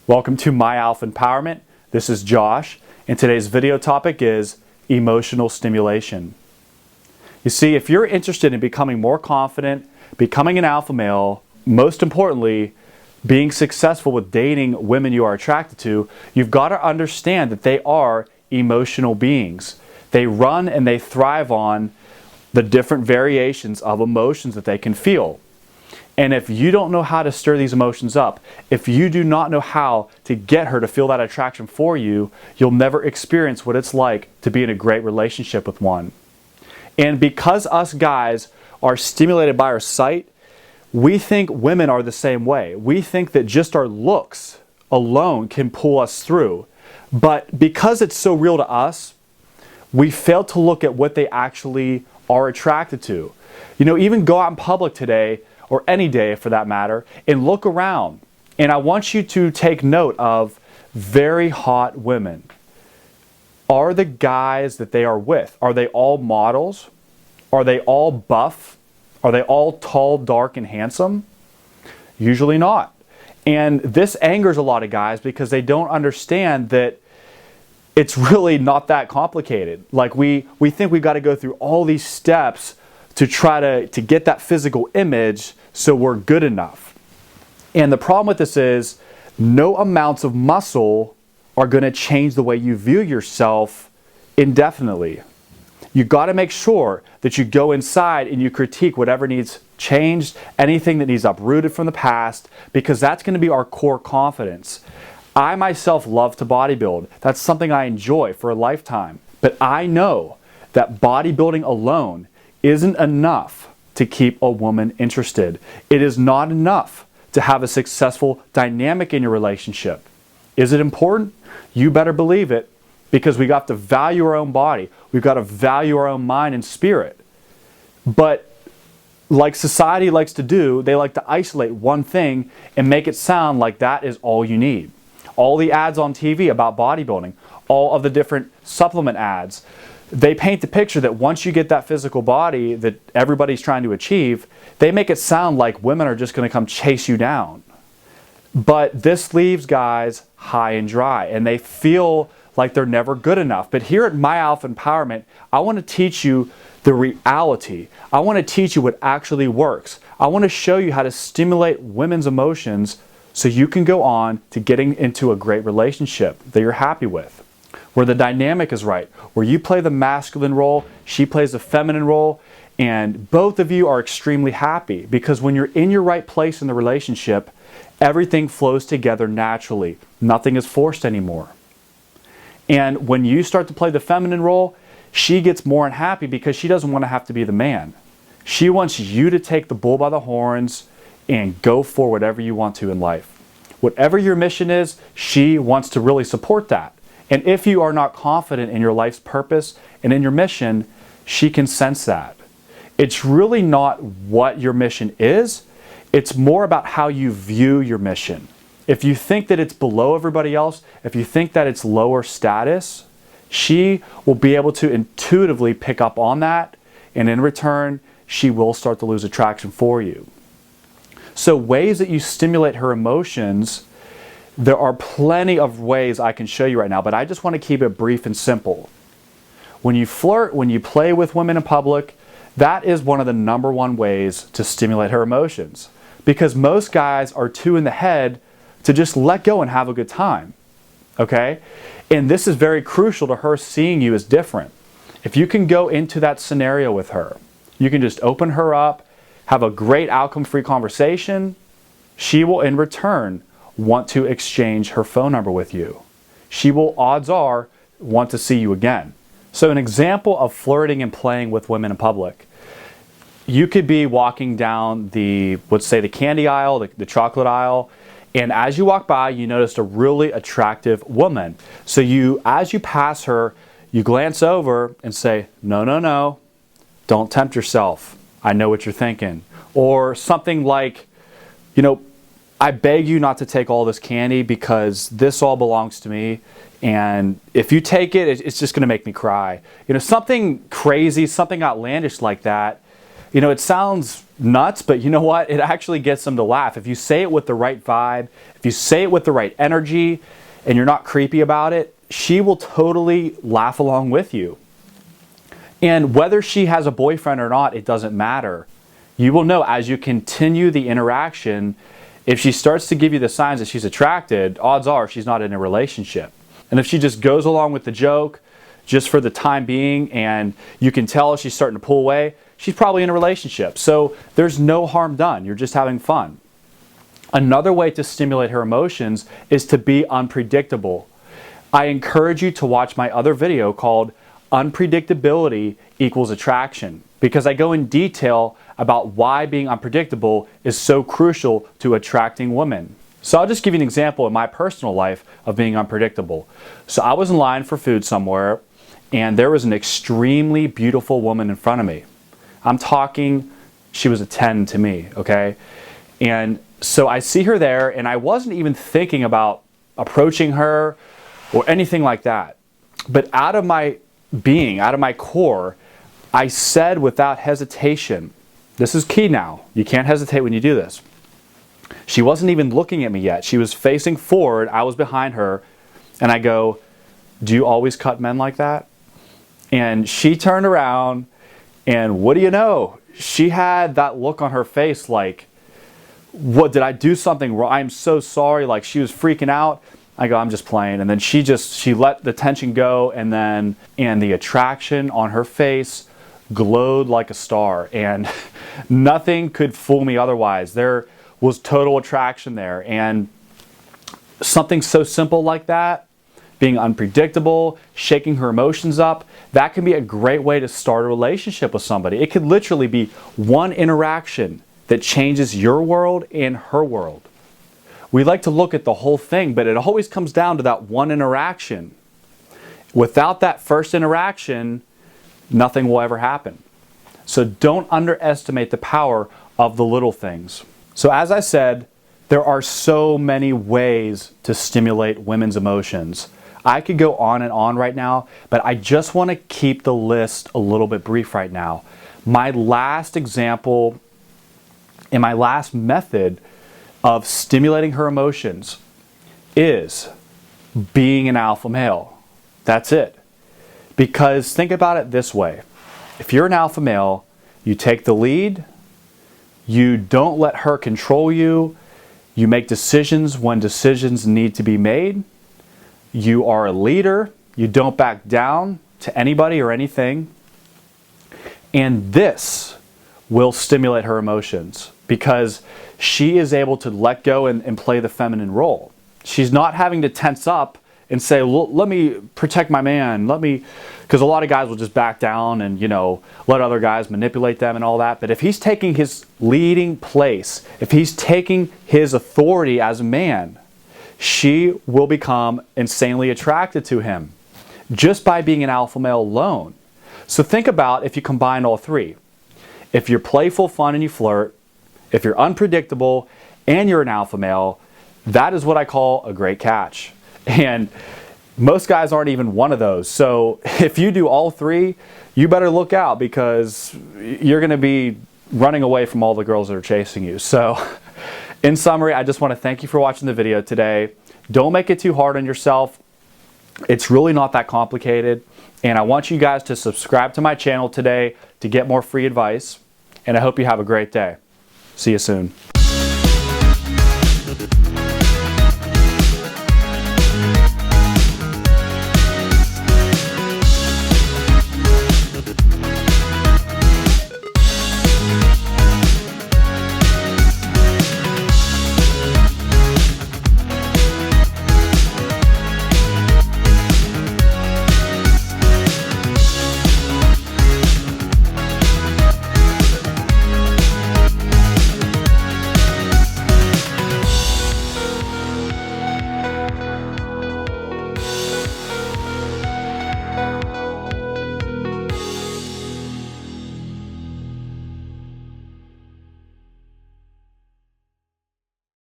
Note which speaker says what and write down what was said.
Speaker 1: Welcome to My Alpha Empowerment. This is Josh, and today's video topic is emotional stimulation. You see, if you're interested in becoming more confident, becoming an alpha male, most importantly, being successful with dating women you are attracted to, you've got to understand that they are emotional beings. They run and they thrive on the different variations of emotions that they can feel. And if you don't know how to stir these emotions up, if you do not know how to get her to feel that attraction for you, you'll never experience what it's like to be in a great relationship with one. And because us guys are stimulated by our sight, we think women are the same way. We think that just our looks alone can pull us through. But because it's so real to us, we fail to look at what they actually are attracted to. You know, even go out in public today, or any day for that matter, and look around. And I want you to take note of very hot women. Are the guys that they are with, are they all models? Are they all buff? Are they all tall, dark, and handsome? Usually not. And this angers a lot of guys because they don't understand that it's really not that complicated. Like we think we've got to go through all these steps to try to get that physical image so we're good enough. And the problem with this is no amounts of muscle are going to change the way you view yourself indefinitely. You got to make sure that you go inside and you critique whatever needs changed, anything that needs uprooted from the past, because that's going to be our core confidence. I myself love to bodybuild. That's something I enjoy for a lifetime. But I know that bodybuilding alone isn't enough to keep a woman interested. It is not enough to have a successful dynamic in your relationship. Is it important? You better believe it, because we got to value our own body. We've got to value our own mind and spirit. But like society likes to do, they like to isolate one thing and make it sound like that is all you need. All the ads on TV about bodybuilding, all of the different supplement ads, they paint the picture that once you get that physical body that everybody's trying to achieve, they make it sound like women are just going to come chase you down. But this leaves guys high and dry, and they feel like they're never good enough. But here at My Alpha Empowerment, I want to teach you the reality. I want to teach you what actually works. I want to show you how to stimulate women's emotions so you can go on to getting into a great relationship that you're happy with, where the dynamic is right, where you play the masculine role, she plays the feminine role, and both of you are extremely happy, because when you're in your right place in the relationship, everything flows together naturally. Nothing is forced anymore. And when you start to play the feminine role, she gets more unhappy because she doesn't want to have to be the man. She wants you to take the bull by the horns and go for whatever you want to in life. Whatever your mission is, she wants to really support that. And if you are not confident in your life's purpose and in your mission, she can sense that. It's really not what your mission is. It's more about how you view your mission. If you think that it's below everybody else, if you think that it's lower status, she will be able to intuitively pick up on that, and in return, she will start to lose attraction for you. So ways that you stimulate her emotions, there are plenty of ways I can show you right now, but I just want to keep it brief and simple. When you flirt, when you play with women in public, that is one of the #1 ways to stimulate her emotions. Because most guys are too in the head to just let go and have a good time. Okay? And this is very crucial to her seeing you as different. If you can go into that scenario with her, you can just open her up, have a great outcome-free conversation, she will in return want to exchange her phone number with you. She will, odds are, want to see you again. So an example of flirting and playing with women in public. You could be walking down the, let's say, the candy aisle, the chocolate aisle, and as you walk by, you noticed a really attractive woman. So as you pass her, you glance over and say, no, no, no, don't tempt yourself. I know what you're thinking. Or something like, you know, I beg you not to take all this candy because this all belongs to me. And if you take it, it's just going to make me cry. You know, something crazy, something outlandish like that. You know, it sounds nuts, but you know what? It actually gets them to laugh. If you say it with the right vibe, if you say it with the right energy, and you're not creepy about it, she will totally laugh along with you. And whether she has a boyfriend or not, it doesn't matter. You will know as you continue the interaction, if she starts to give you the signs that she's attracted, odds are she's not in a relationship. And if she just goes along with the joke, just for the time being, and you can tell she's starting to pull away, she's probably in a relationship. So there's no harm done. You're just having fun. Another way to stimulate her emotions is to be unpredictable. I encourage you to watch my other video called Unpredictability Equals Attraction, because I go in detail about why being unpredictable is so crucial to attracting women. So I'll just give you an example in my personal life of being unpredictable. So I was in line for food somewhere, and there was an extremely beautiful woman in front of me. I'm talking, she was a 10 to me, okay? And so I see her there, and I wasn't even thinking about approaching her or anything like that. But out of my being, out of my core, I said without hesitation, this is key now, you can't hesitate when you do this. She wasn't even looking at me yet. She was facing forward, I was behind her, and I go, "Do you always cut men like that?" And she turned around, and what do you know? She had that look on her face like, what, did I do something wrong? I'm so sorry. Like, she was freaking out. I go, "I'm just playing." And then she let the tension go, and the attraction on her face glowed like a star, and nothing could fool me otherwise. There was total attraction there. And something so simple like that, being unpredictable, shaking her emotions up, that can be a great way to start a relationship with somebody. It could literally be one interaction that changes your world and her world. We like to look at the whole thing, but it always comes down to that one interaction. Without that first interaction, nothing will ever happen. So don't underestimate the power of the little things. So as I said, there are so many ways to stimulate women's emotions. I could go on and on right now, but I just want to keep the list a little bit brief right now. My last example and my last method of stimulating her emotions is being an alpha male. That's it. Because think about it this way. If you're an alpha male, you take the lead, you don't let her control you, you make decisions when decisions need to be made, you are a leader, you don't back down to anybody or anything, and this will stimulate her emotions because she is able to let go and play the feminine role. She's not having to tense up and say, let me protect my man, because a lot of guys will just back down and, let other guys manipulate them and all that. But if he's taking his leading place, if he's taking his authority as a man, she will become insanely attracted to him just by being an alpha male alone. So think about if you combine all three. If you're playful, fun, and you flirt, if you're unpredictable, and you're an alpha male, that is what I call a great catch. And most guys aren't even one of those. So if you do all three, you better look out because you're going to be running away from all the girls that are chasing you. So in summary, I just want to thank you for watching the video today. Don't make it too hard on yourself. It's really not that complicated. And I want you guys to subscribe to my channel today to get more free advice. And I hope you have a great day. See you soon.